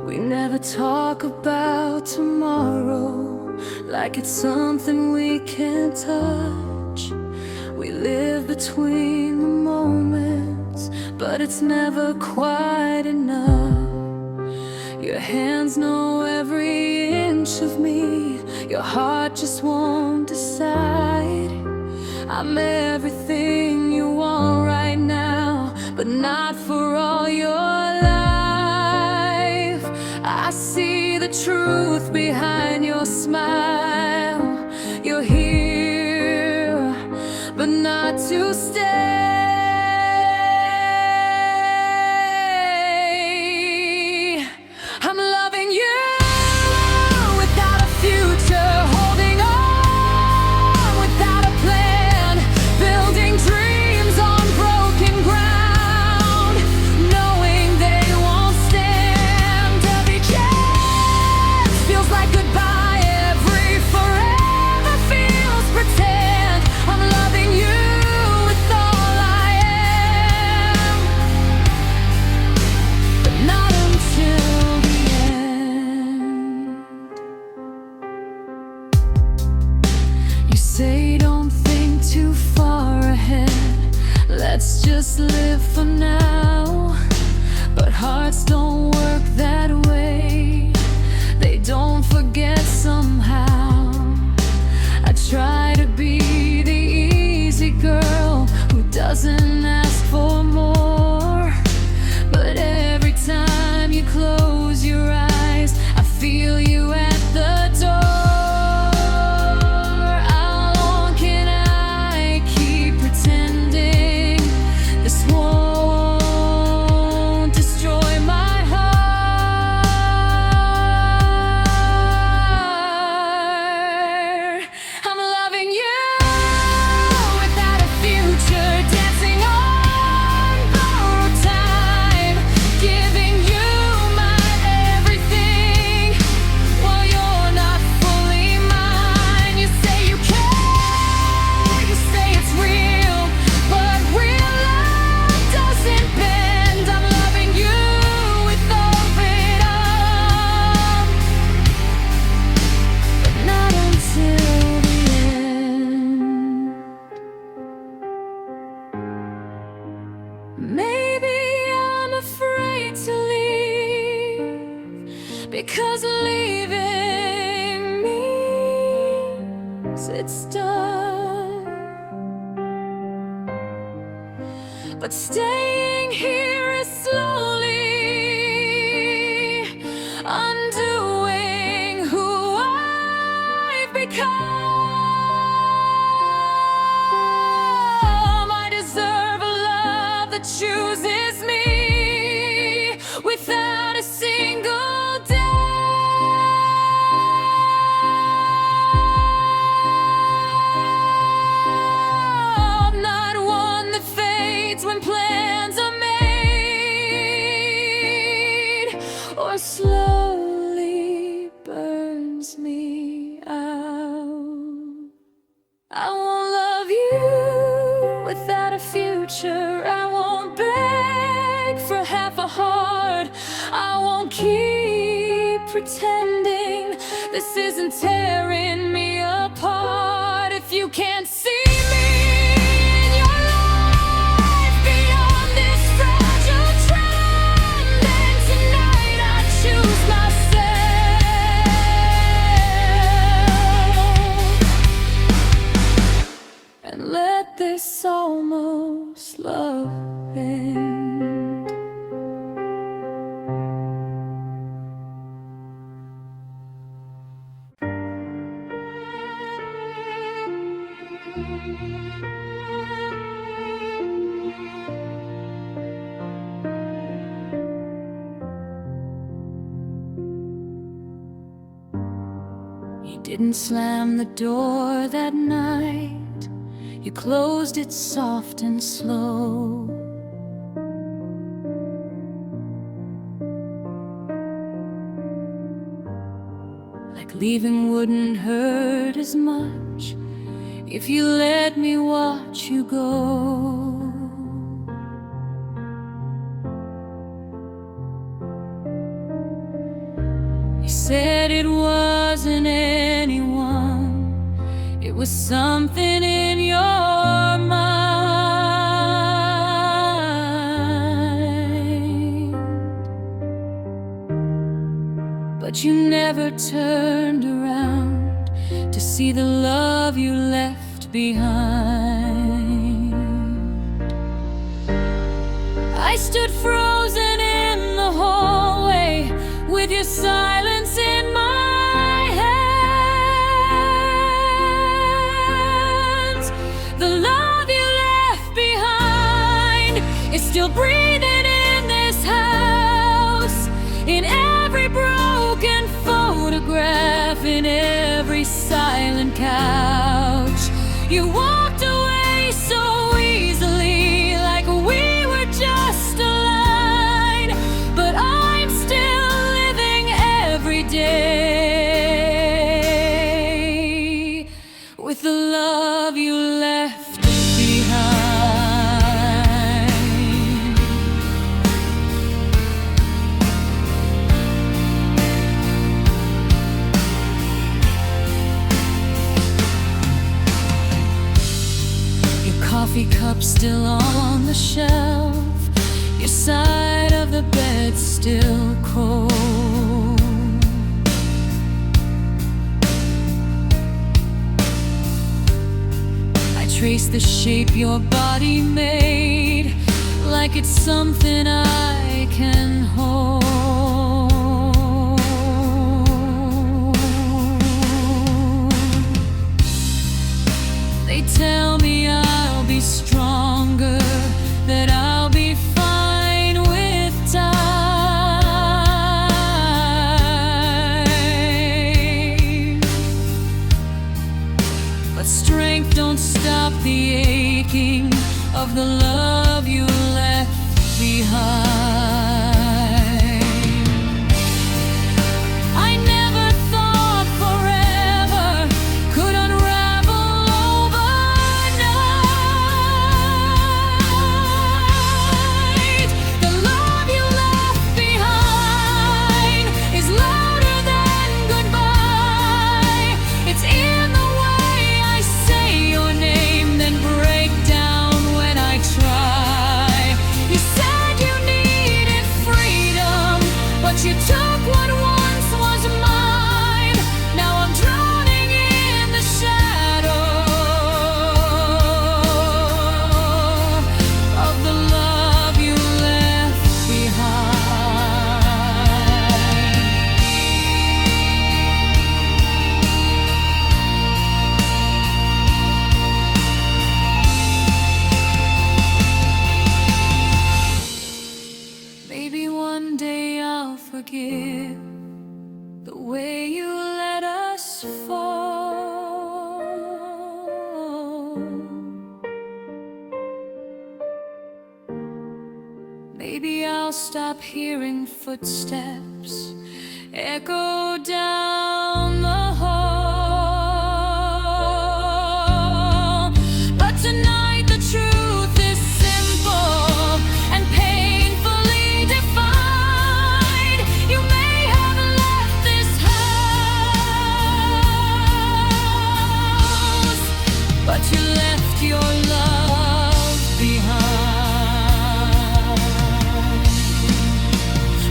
We never talk about tomorrow like it's something we can't touch. We live between the moments, but it's never quite enough. Your hands know every inch of me. Your heart just won't decide. I'm everything you want right now, but not for all your life. I see the truth behind your smile. You're here, but not to stay. I'm loving you without a future, holding on without a plan, building dreams on broken ground, knowing they won't stand. Every chance feels like goodbye, every forever feels pretend. I'm loving you with all I am, but not until the end. You say don't think too far ahead, let's just live for now. But hearts don't work that way, they don't forget somehow. I try to be the easy girl who doesn't ask for more, but every time you close your eyes, I feel you at the door. How long can I keep pretending this won't destroy my heart? I'm loving you without a future, dancing on borrowed time, giving you my everything while you're not fully mine. You say you care, you say it's real, but real love doesn't bend. I'm loving you with all of it all, but not until the end. Maybe I'm afraid to leave, because leaving means it's done. But staying here is slowly undoing who I've become. I deserve a love that chooses me without a single doubt. Not one that fades when plans are made, or slowly burns me out. I won't love you without a future. I won't beg for half a heart. I won't keep pretending this isn't tearing me apart. If you can't see me in your life beyond this fragile trend, then tonight I choose myself and let this almost love end. You didn't slam the door that night, you closed it soft and slow. Like leaving wouldn't hurt as much if you let me watch you go. You said it wasn't anyone, it was something in your mind. But you never turned around to see the love you left behind. I stood frozen in the hallway with your silence in my hands. The love you left behind is still breathing in this house, in every broken photograph, in every silent couch. You walked away so easily, like we were just a line, but I'm still living every day with the love you left behind. Your coffee cup still on the shelf, your side of the bed still cold. I trace the shape your body made, like it's something I can hold. They tell me I'll be stronger, that I'll be fine with time. But strength don't stop the aching of the love you left behind. I never thought forever could unravel overnight. The love you left behind is louder than goodbye. It's in the way I say your name, then break down when I try. You said you needed freedom, but you took what once was mine. Now I'm drowning in the shadow of the love you left behind. Maybe one day I'll forgive the way you let us fall. Maybe I'll stop hearing footsteps echo down the hall. But tonight the truth is simple and painfully defined. You may have left this house, but you left your love behind.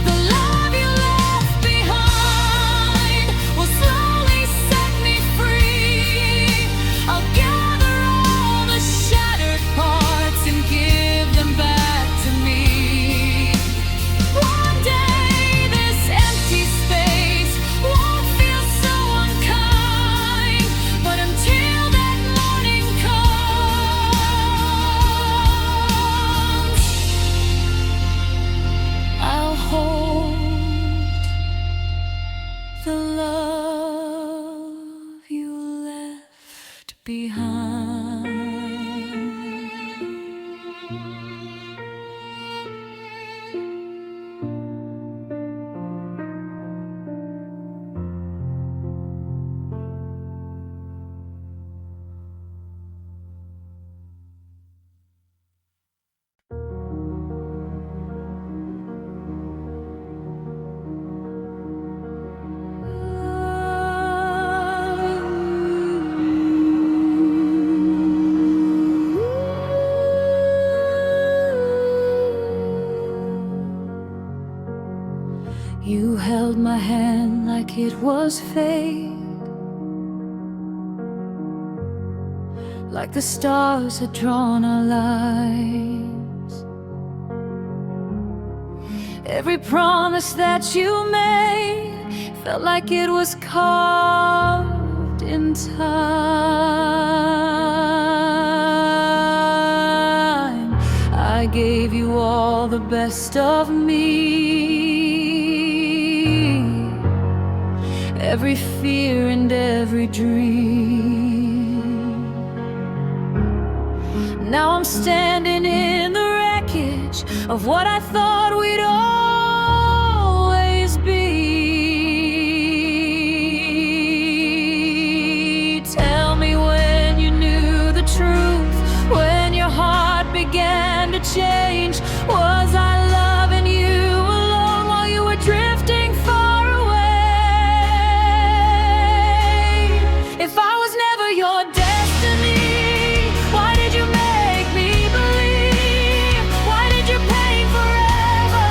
The love you left behind You held my hand like it was fate, like the stars had drawn our lives. Every promise that you made felt like it was carved in time. I gave you all the best of me, every fear and every dream. Now I'm standing in the wreckage of what I thought we'd always be. Tell me when you knew the truth, when your heart began to change. Was I loving you alone while you were drifting far away? If I was never your destiny, why did you make me believe? Why did you paint forever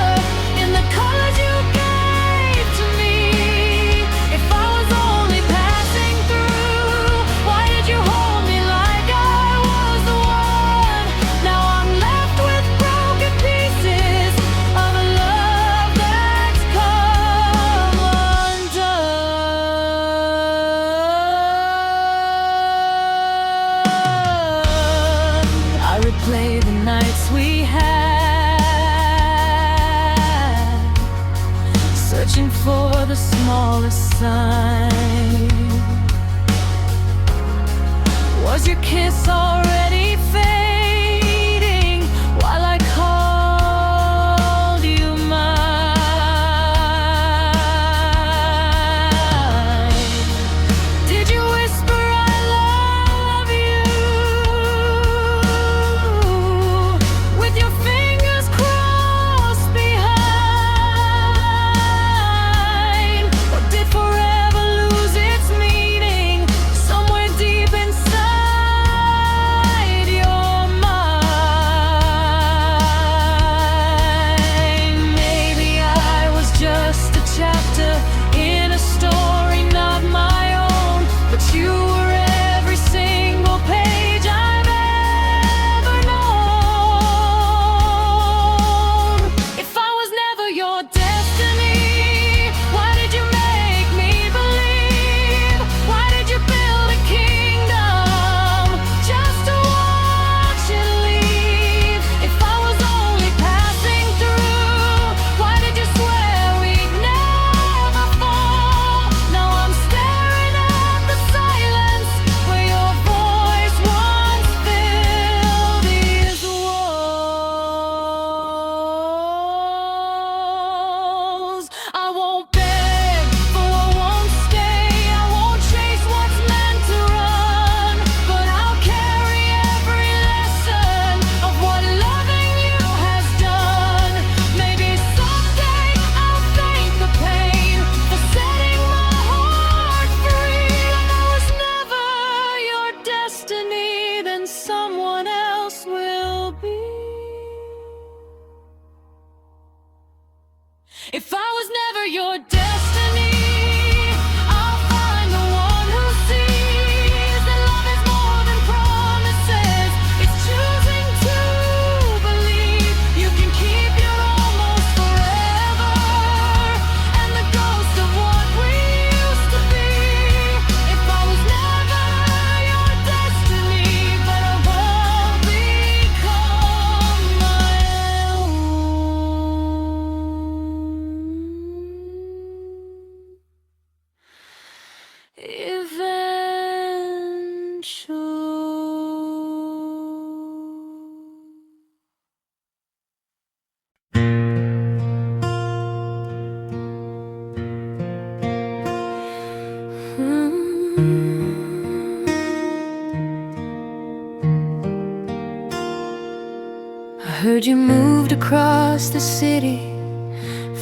in the colors you gave to me? If I was only passing through, why did you hold me like I was the one? Now I'm left with broken pieces of a love that's come undone. I replay the nights we had, searching for the smallest sign. Was your kiss already fading while I called you mine? Did you whisper I love you with your fingers crossed behind? Or did forever lose its meaning somewhere deep inside your mind? Maybe I was just a chapter in a story not my own, but you were every single page I've ever known. If I was never your destiny, why did you make me believe? Why did you build a kingdom just to watch it leave? If I was only passing through, why did you swear we'd never fall? Now I'm staring at the silence where your voice once filled these walls. I won't beg for what won't stay, I won't chase what's meant to run, but I'll carry every lesson of what loving you has done. Maybe someday I'll thank the pain for setting my heart free. And I was never your destiny, then someone else will be. If I was never your destiny, I'll find the one who sees that love is more than promises. It's choosing to believe you can keep your almost forever, and the ghost of what we used to be. If I was never your destiny, but I won't become my own. I heard you moved across the city,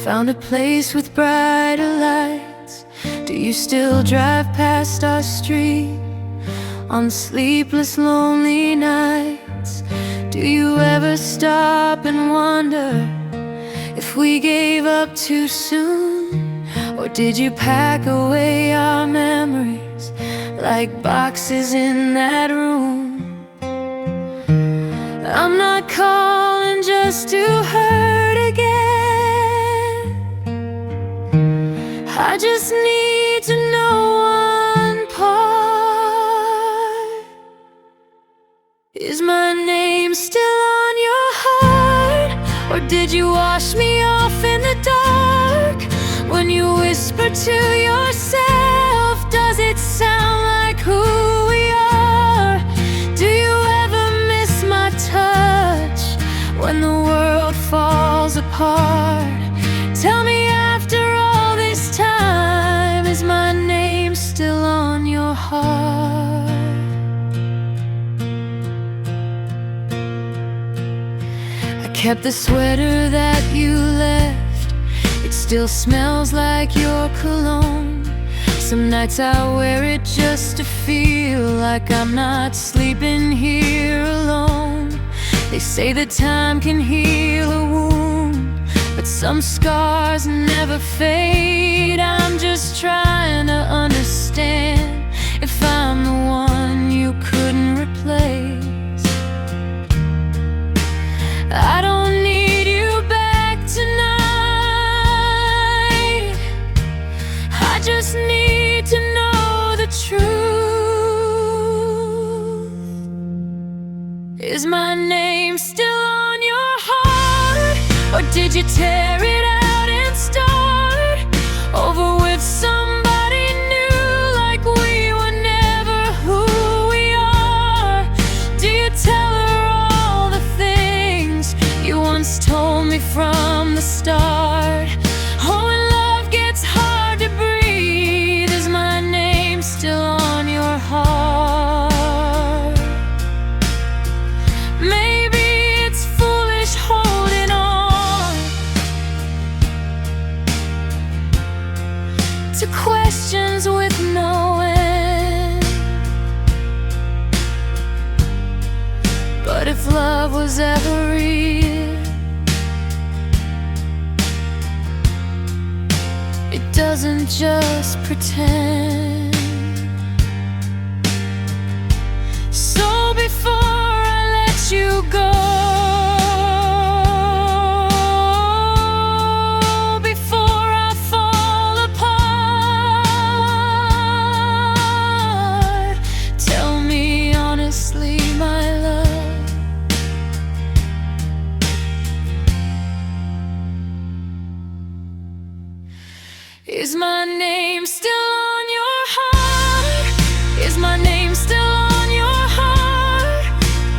found a place with brighter lights. Do you still drive past our street on sleepless, lonely nights? Do you ever stop and wonder if we gave up too soon? Or did you pack away our memories like boxes in that room? I'm not calling just to hurt again. I just need to know one part. Is my name still on your heart? Or did you wash me off in the dark? When you whisper to yourself, does it sound like who we are? Do you ever miss my touch when the world falls apart? Tell me, after all this time, is my name still on your heart? I kept the sweater that you left. It still smells like your cologne. Some nights I wear it just to feel like I'm not sleeping here alone. They say that time can heal a wound, but some scars never fade. I'm just trying to understand if I'm the one you couldn't replace. I don't need you back tonight. I just need to know the truth. Is my name still on your heart? Or did you tear it out and start over with somebody new, like we were never who we are? Do you tell her all the things you once told me from the start? Oh, when love gets hard to breathe, is my name still on your heart? Maybe it's foolish holding on to questions with no end. But if love was ever real, it doesn't just pretend. So before I let you go, before I fall apart, tell me honestly, my love, is my name still on your heart? Is my name still on your heart?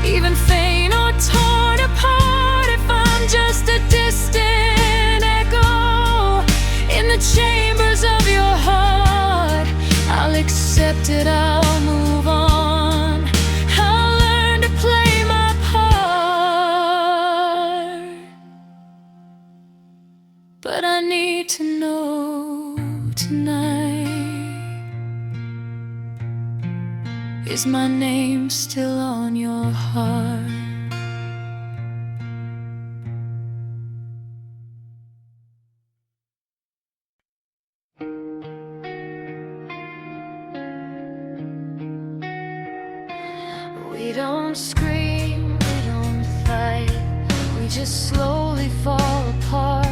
Even faint or torn apart, if I'm just a distant echo in the chambers of your heart, I'll accept it, I'll move on. I'll learn to play my part. But I need to know tonight, is my name still on your heart? We don't scream, we don't fight, we just slowly fall apart.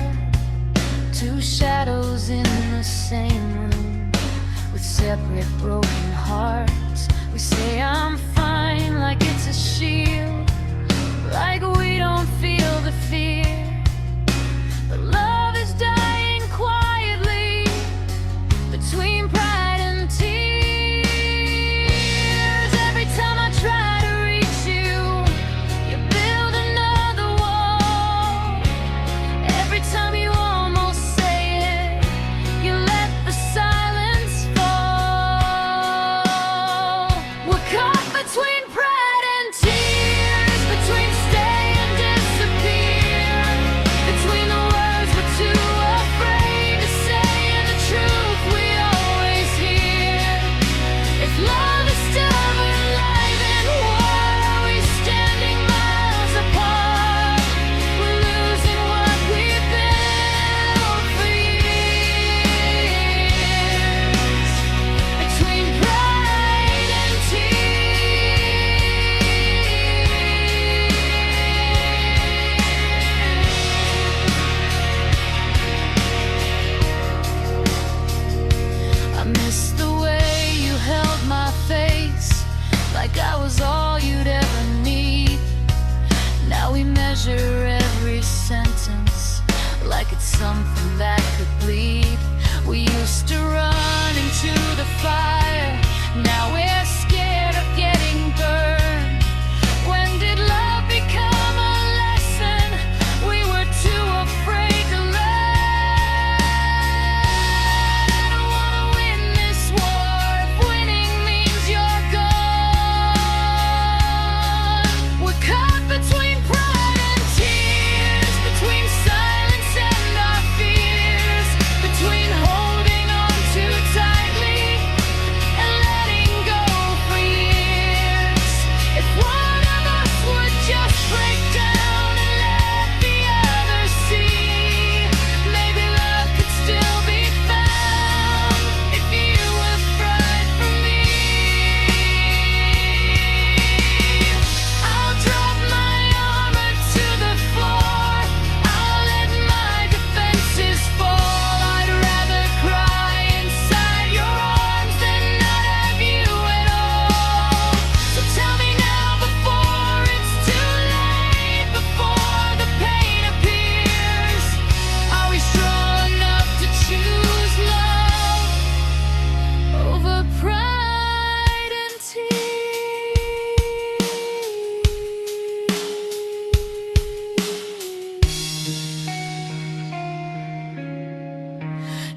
Two shadows in the same room with separate broken hearts. We say I'm fine like it's a shield, like we don't feel the fear. But love is dying quietly between pride and tears. Every time I try to reach you, you build another wall. Every time you almost say it, you let the silence fall. We're caught between pride and tears, between stay and disappear.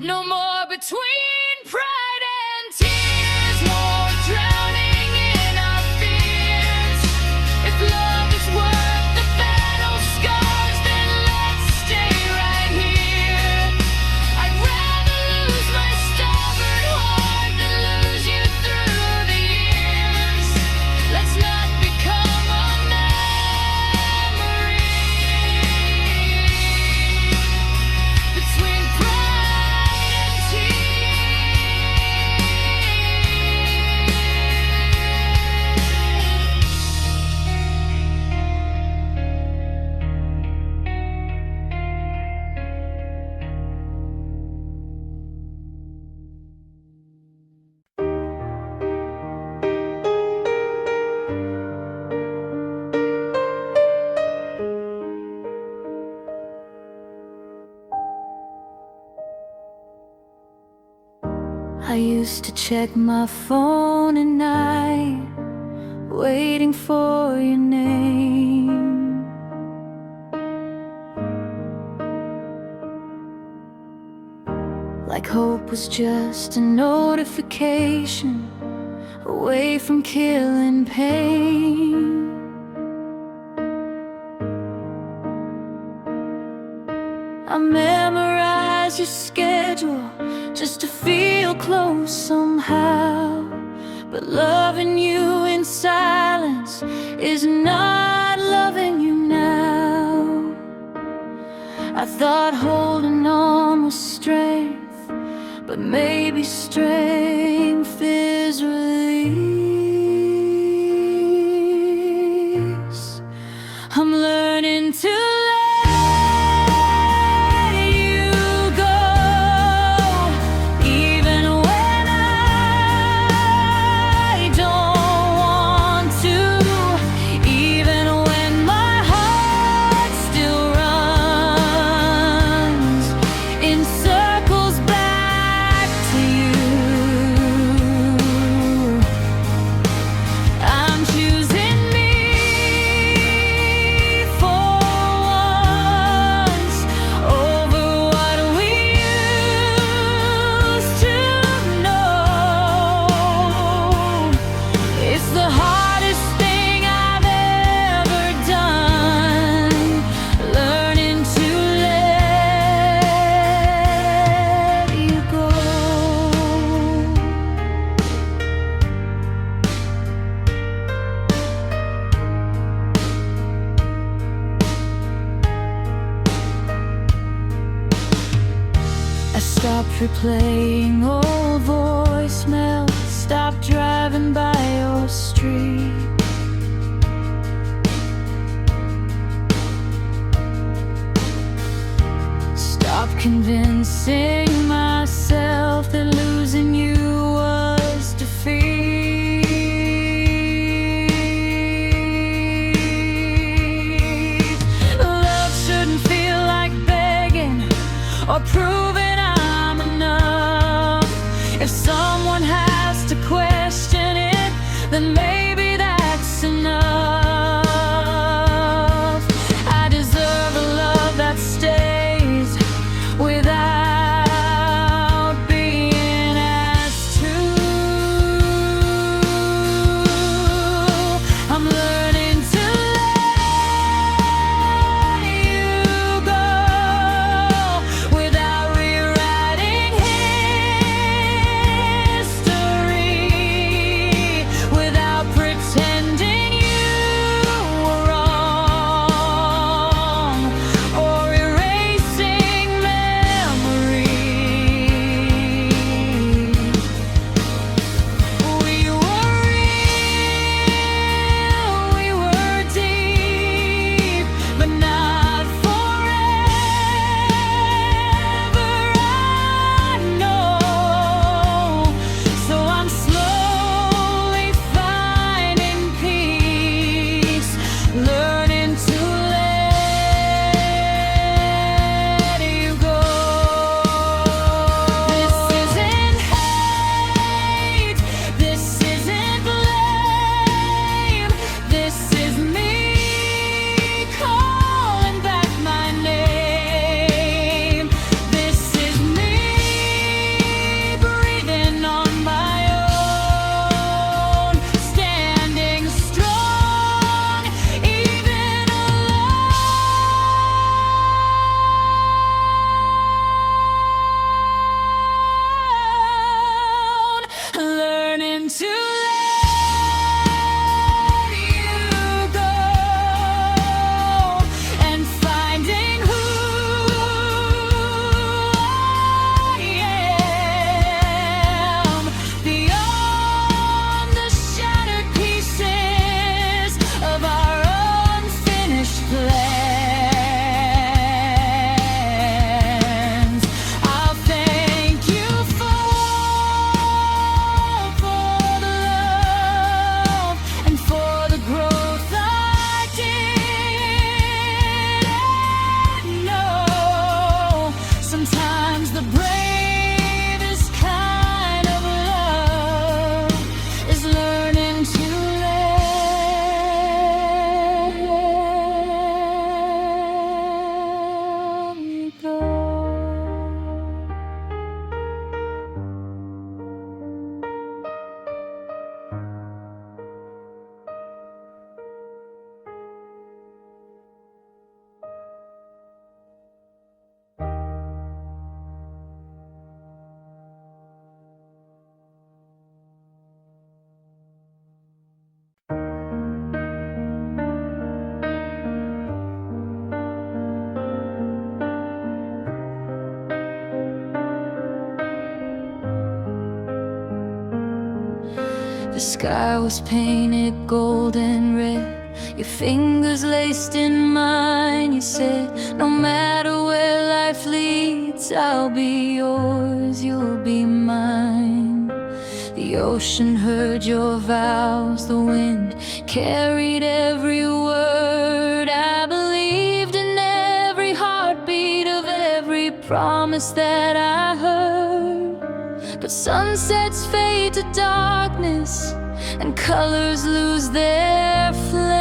No more between pride and tears, more drowning in our fears. If love is worth the battle scars, then let's stay right here. I'd rather lose my stubborn heart than lose you through the years. Let's not become a memory between pride and tears. I used to check my phone at night, waiting for your name. Like hope was just a notification away from killing pain. I memorized your schedule just to feel close somehow. But loving you in silence is not loving you now. I thought holding on was strength, but maybe strength is release. I'm learning to stop replaying old voicemails, stop driving by your street. Stop convincing myself that losing you was defeat. Love shouldn't feel like begging or proving if someone has to question it, then maybe that's enough. I deserve a love that stays without being asked to. I'm learning to let you go without rewriting history, without The sky was painted gold and red, your fingers laced in mine. You said, no matter where life leads, I'll be yours, you'll be mine. The ocean heard your vows, the wind carried every word. I believed in every heartbeat of every promise that I heard. But sunsets fade to darkness, and colors lose their flame.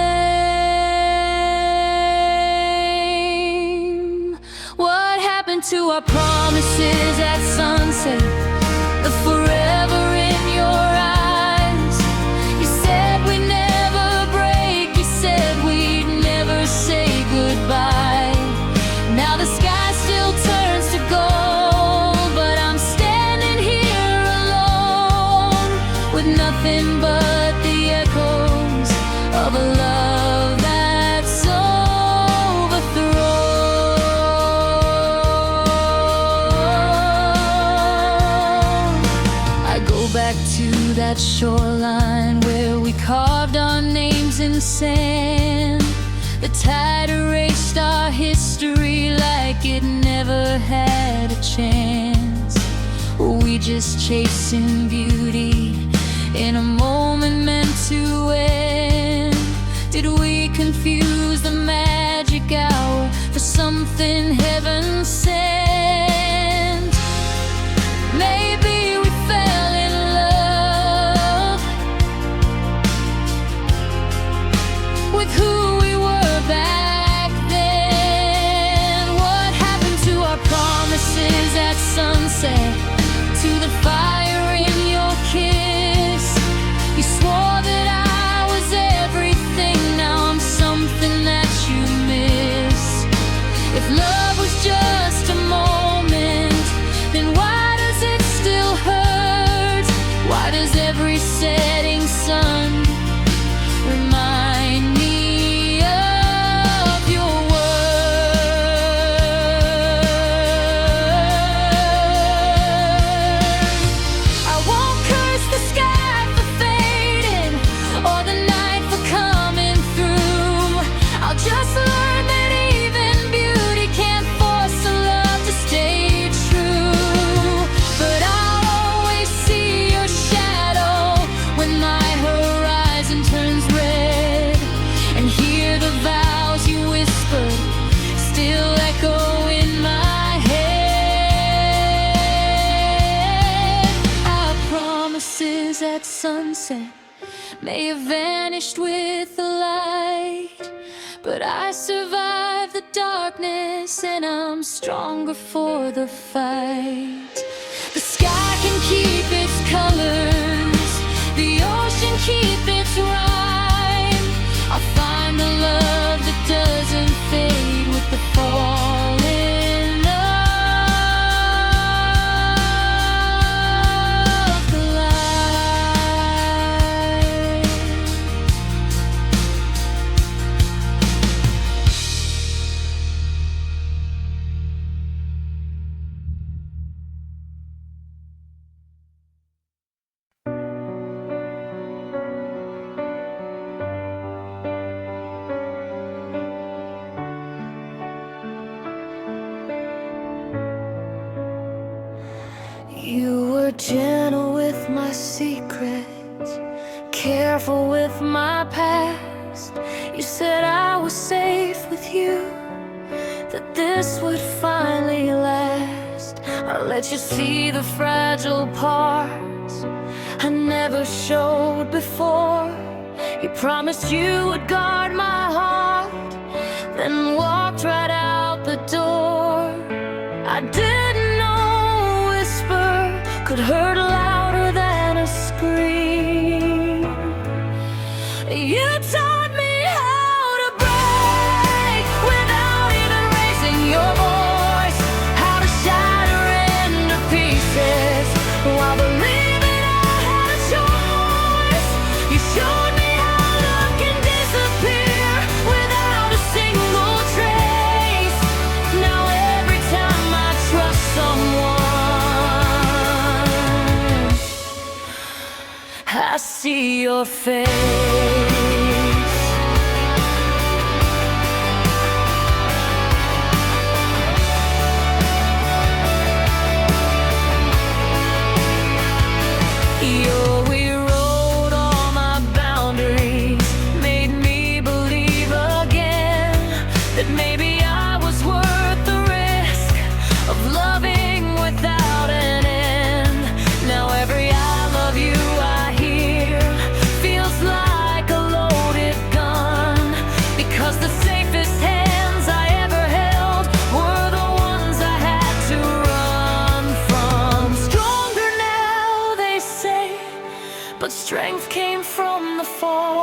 What happened to our promises at sunset? The forever in your eyes. You said we'd never break, you said we'd never say goodbye. Now the sky still turns to gold, but I'm standing here alone, with nothing but the echoes of a love that's overthrown. I go back to that shoreline where we carved our names in sand. The tide erased our history like it never had a chance. Were we just chasing beauty in a moment meant to end? Did we confuse the magic hour for something heaven sent? Maybe we fell in love with who we were back then. What happened to our promises at sunset? To the fire in your kiss, you swore that I was everything. Now I'm something that you miss. If love was just a moment, then why does it still hurt? Why does every setting sun remind me of your words? I won't curse the sky for fading, or the night for coming through. I'll just learn that even beauty can't force a love to stay true. But I'll always see your shadow when my horizon turns red, and hear the vows you whispered still echo in my head. Our promises at sunset may have vanished with the light, but I survived the darkness, and I'm stronger for the fight. The sky can keep its colors, the ocean keep its rhyme. I'll find the love that doesn't fade with the falling of the light. You were gentle with my secrets, careful with my past. You said I was safe with you, that this would finally last. I let you see the fragile parts I never showed before. You promised you would guard my heart, then walked right out the door. I didn't know a whisper could hurt louder than a scream. You taught me how to break without even raising your voice, how to shatter into pieces while believing I had a choice. You showed me how love can disappear without a single trace. Now every time I trust someone, I see your face. Maybe I was worth the risk of loving without an end. Now every I love you I hear feels like a loaded gun, because the safest hands I ever held were the ones I had to run from. Stronger now, they say, but strength came from the fall.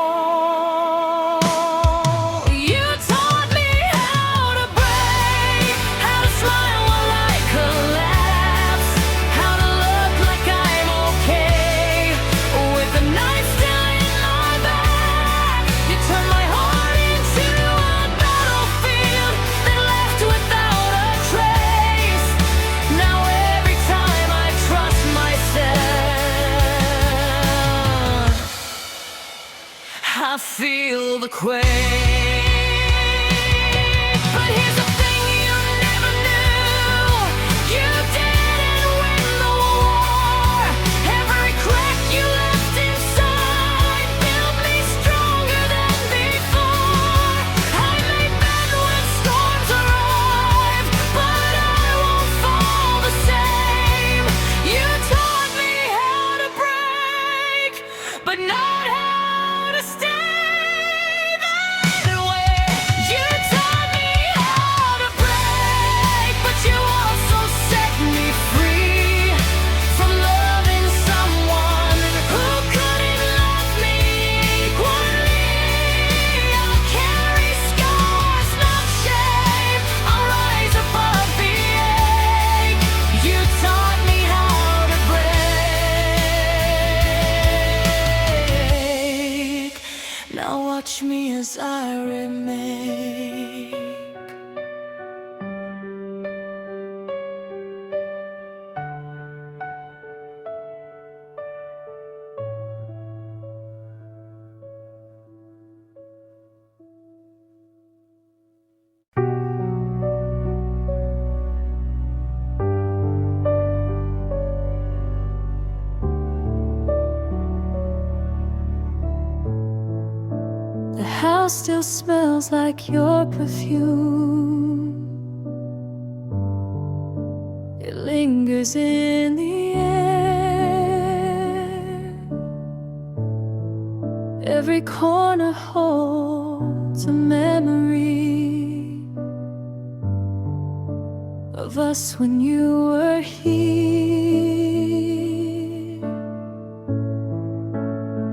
I feel the quake. But here's the thing you never knew: you didn't win the war. Every crack you left inside built me stronger than before. I may bend when storms arrive, but I won't fall the same. You taught me how to break, but not how to stay. Now watch me as I remake. The house still smells like your perfume. It lingers in the air. Every corner holds a memory of us when you were here.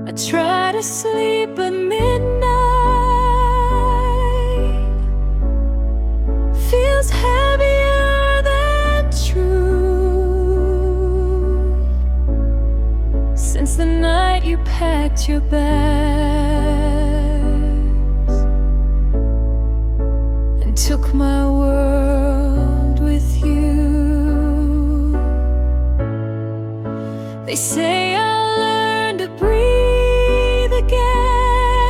I try to sleep at midnight. Feels heavier than truth, since the night you packed your bags and took my world with you. They say I'll learn to breathe again,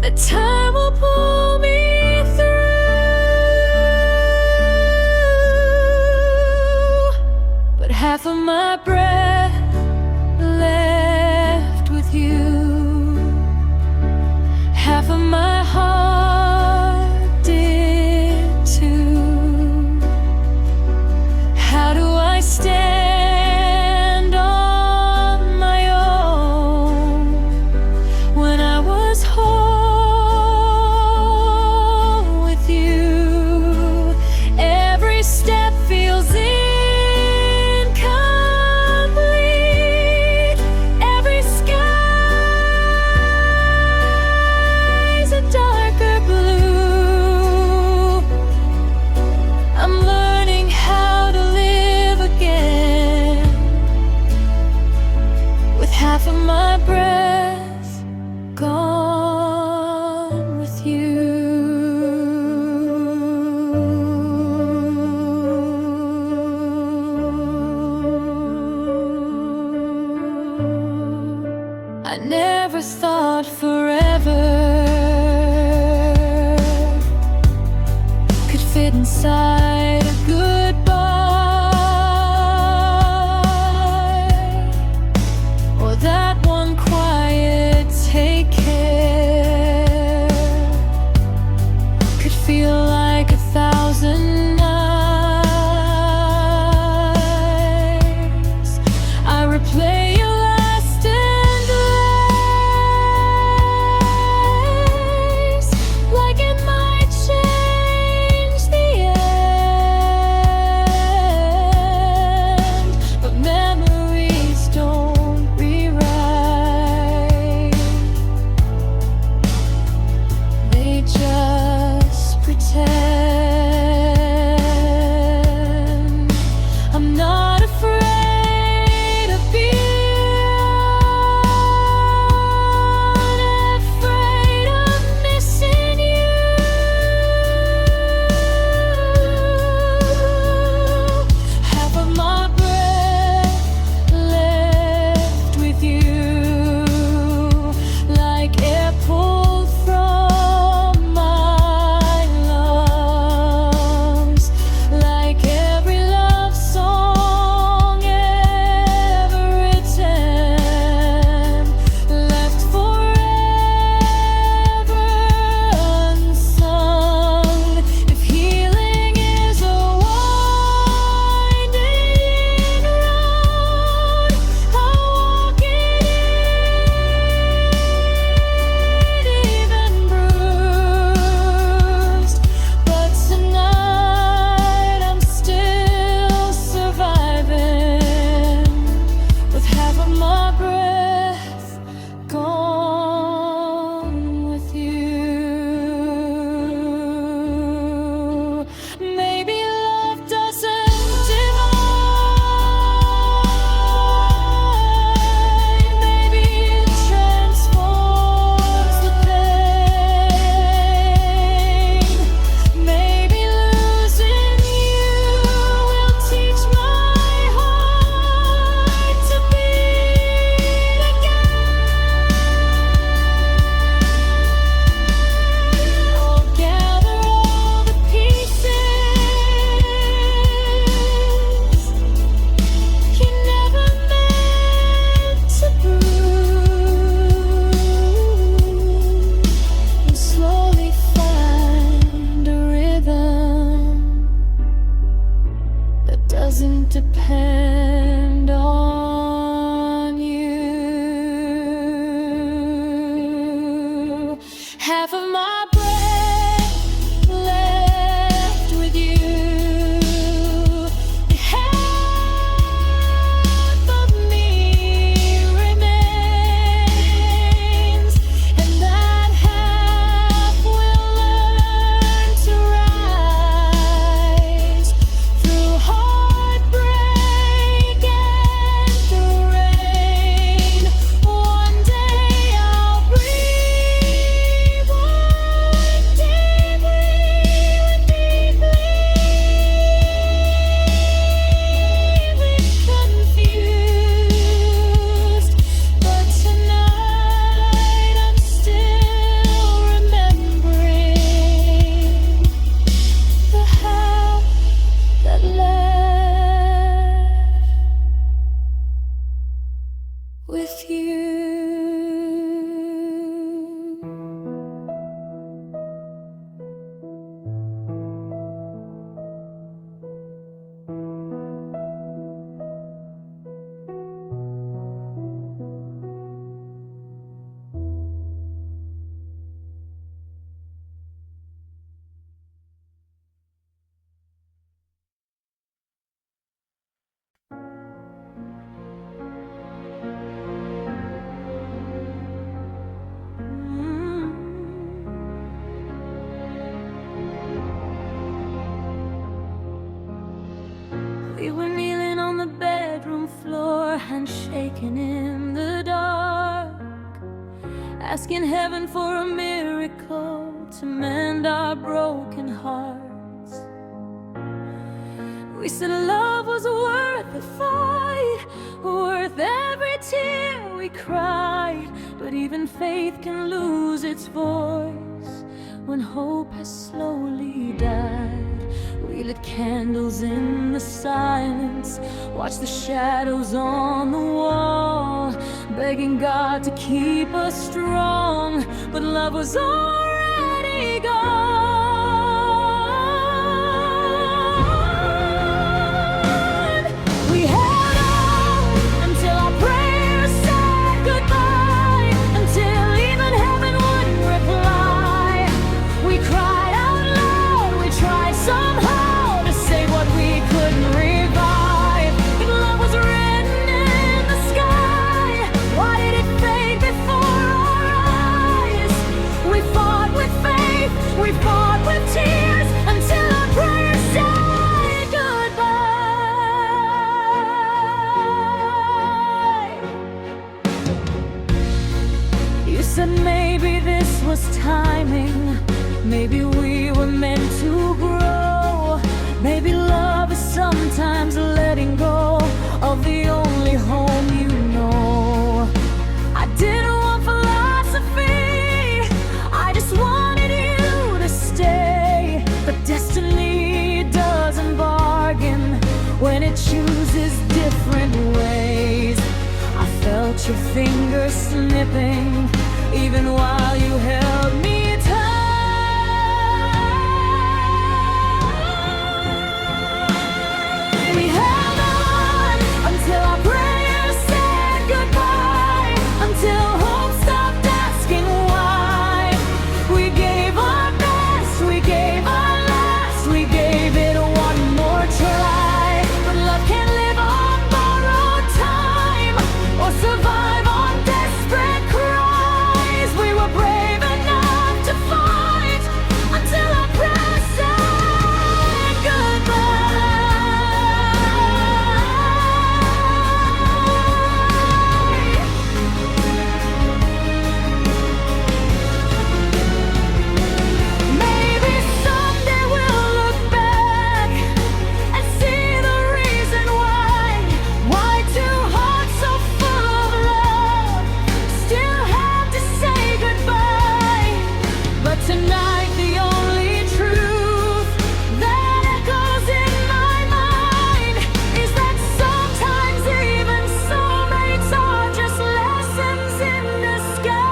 that time will pull me. Half of my breath left with you, half of my heart did too. How do I stand on my own when I was whole with you? Every step feels incomplete. never thought forever could fit inside a goodbye, or that one quiet take care could feel like 1,000 nights. I replay your last embrace like it might change the end, but memories don't rewrite, they just pretend. I'm not afraid of being afraid of missing you. Half of my breath left with you, like air pulled from my lungs, like every love song ever written, left forever unsung. If healing is a winding road, I'll walk it even bruised. But tonight I'm still surviving, with half of my breath gone with you. Maybe love doesn't divide, maybe it transforms the pain. Maybe losing you will teach my heart to beat again. I'll gather all the pieces you never meant to bruise, and slowly find a rhythm that doesn't depend on you. Half of my breath left with you, half of me remains, and that half will learn to rise through heartbreak and through rain. One day I'll breathe one deeply and confused. But tonight I'm still remembering the half that left with you. We were kneeling on the bedroom floor, hands shaking in the dark, asking heaven for a miracle to mend our broken hearts. We said love was worth the fight, worth every tear we cried, But even faith can lose its voice when hope has slowly died. We lit candles in the silence, watch the shadows on the wall, begging God to keep us strong, but love was already gone. We held on until our prayers said goodbye, until even heaven wouldn't reply. We cried out loud, we tried somehow to say what we couldn't revive. But love was written in the sky. Why did it fade before our eyes? We fought with faith, we fought with tears, until our prayers said goodbye. You said maybe this was timing, maybe we were meant to grow. Maybe love is sometimes letting go of the only home you know. I didn't want philosophy, I just wanted you to stay. But destiny doesn't bargain when it chooses different ways. I felt your fingers slipping even while you held me tight. We held on until our prayers said goodbye, until hope stopped asking why. We gave our best, we gave our last, we gave it one more try. But love can't live on borrowed time or survive on desperate cries. We were brave enough to fight until our prayers said goodbye. Maybe someday we'll look back and see the reason why two hearts so full of love still had to say goodbye. But tonight the only truth that echoes in my mind is that sometimes even soulmates are just lessons in disguise.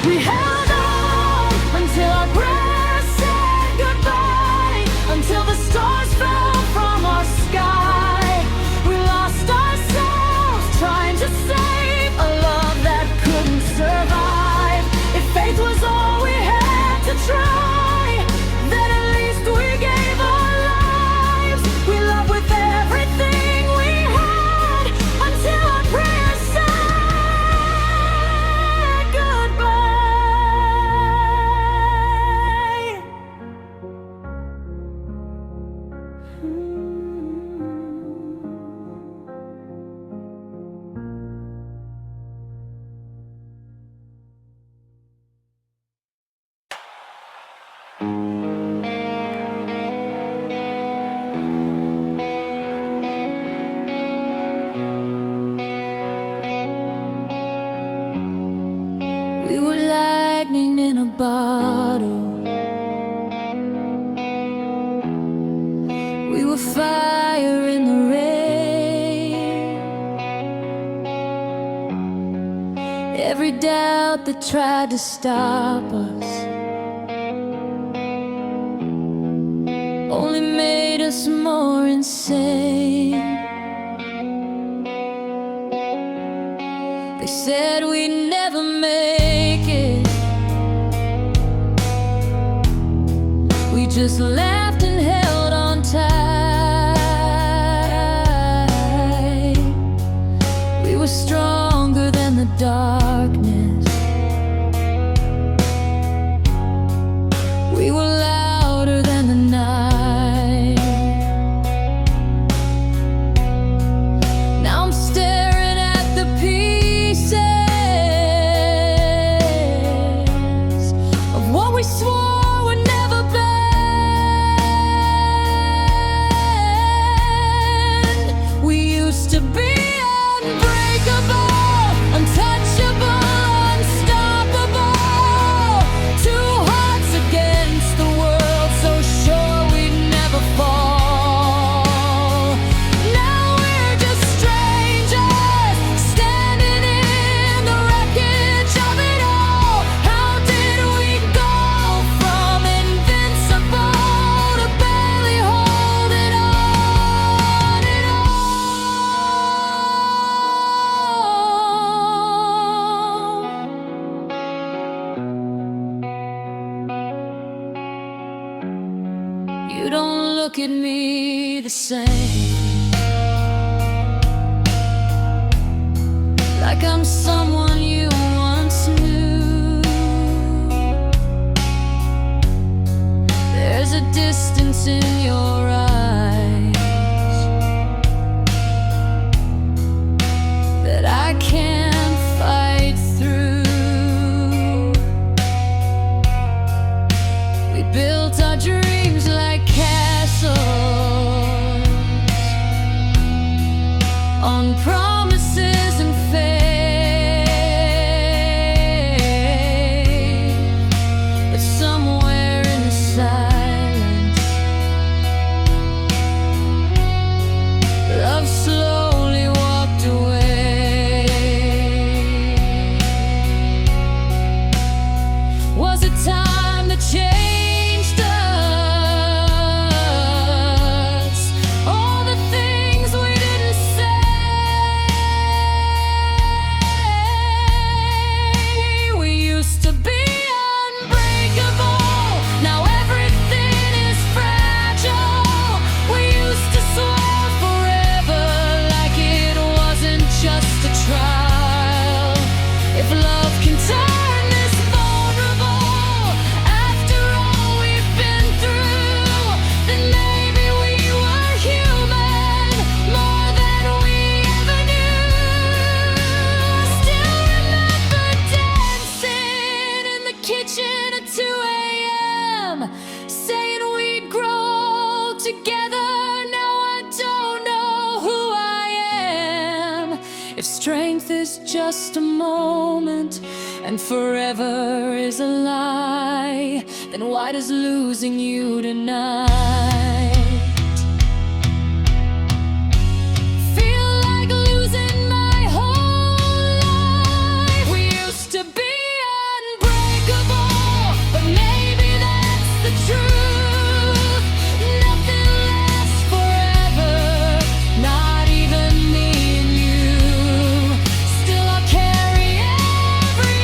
We held on until our prayers said goodbye, until the stars fell from our sky. We lost ourselves trying to save a love that couldn't survive. If faith was all we had to try, then at least we gave our lives. We loved with everything we had until our prayers said goodbye. We were lightning in a bottle, we were fire in the rain. Every doubt that tried to stop us only made us more insane. They said we'd never make it. We just laughed and held on tight. We were stronger than the darkness. We were louder than the night. Now I'm staring at the pieces of what we swore would never bend. You don't look at me the same, like I'm someone you once knew. There's a distance in your eyes that I can't fight through. We built our dreams like castles on promises and faith, but somewhere in the silence, love slowly walked away. Was it time that changed us? All the things we didn't say. We used to be unbreakable, now everything is fragile. We used to swear forever like it wasn't just a trial. If love can turn this vulnerable, after all we've been through, then maybe we were human, more than we ever knew. I still remember dancing in the kitchen at 2 a.m., saying we'd grow together. Now I don't know who I am. If strength is just a moment and forever is a lie, then why does losing you tonight feel like losing my whole life? We used to be unbreakable, but maybe that's the truth. Nothing lasts forever, not even me and you. Still I'll carry every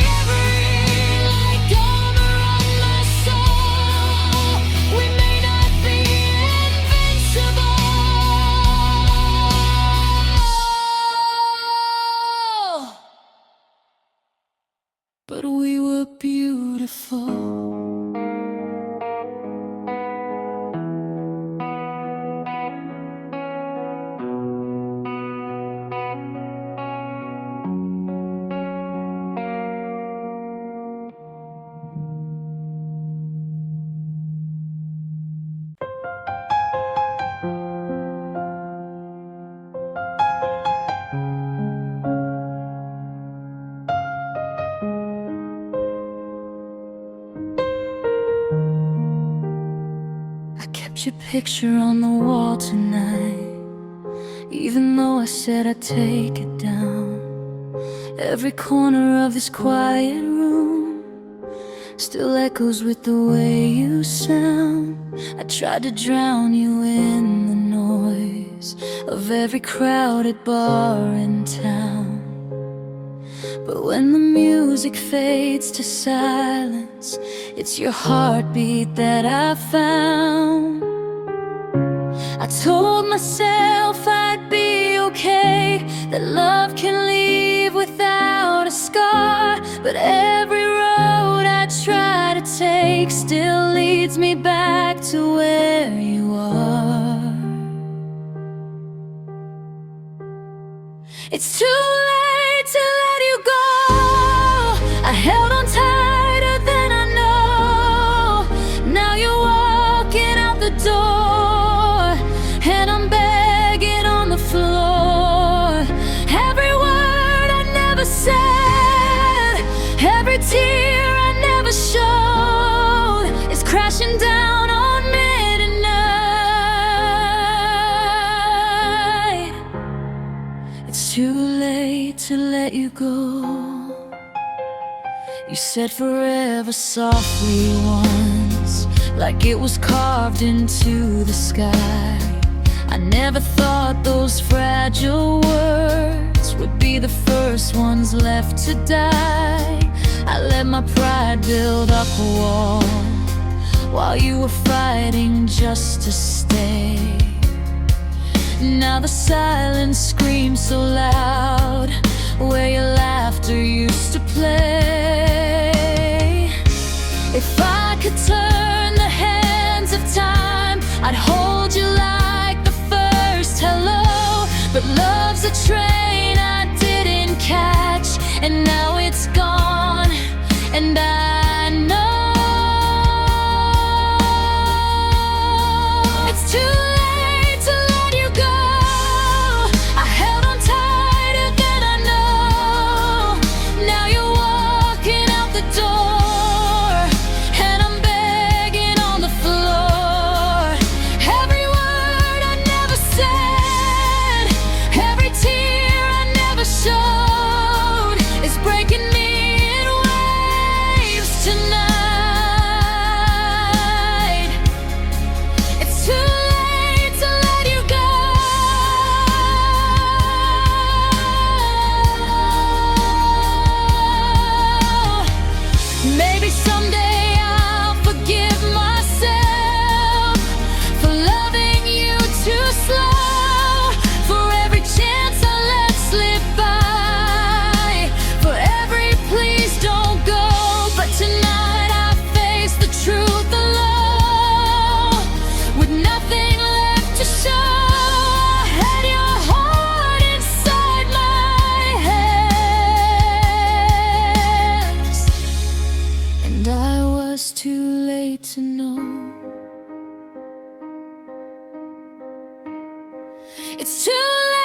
like armor on my soul. We may not be invincible, but we were beautiful. I kept your picture on the wall tonight, even though I said I'd take it down. Every corner of this quiet room still echoes with the way you sound. I tried to drown you in the noise of every crowded bar in town, but when the music fades to silence, it's your heartbeat that I found. I told myself I'd be okay, that love can leave without a scar, but every road I try to take still leads me back to where you are. It's too late to let you go. I held on tighter than I know. Now you're walking out the door, and I'm begging on the floor. Every word I never said, every tear I never showed, is crashing down on midnight. It's too late to let you go. You said forever softly once, like it was carved into the sky. I never thought those fragile words would be the first ones left to die. I let my pride build up a wall while you were fighting just to stay. Now the silence screams so loud where your laughter used to play. If I could turn the hands of time, I'd hold you like the first hello. But love's a train I didn't catch, and now it's gone, and I know it's too late to let you go. I held on tighter than I know. Now you're walking out the door, and I'm begging on the floor. Every word I never said, every tear I never showed is breaking me in waves tonight. It's too late to let you go. Maybe someday I'll forgive myself for loving you too slow, for every chance I let slip by, for every please don't go. But tonight I face the truth alone, with nothing left to show. I had your heart inside my hands, and I was too late to know. It's too late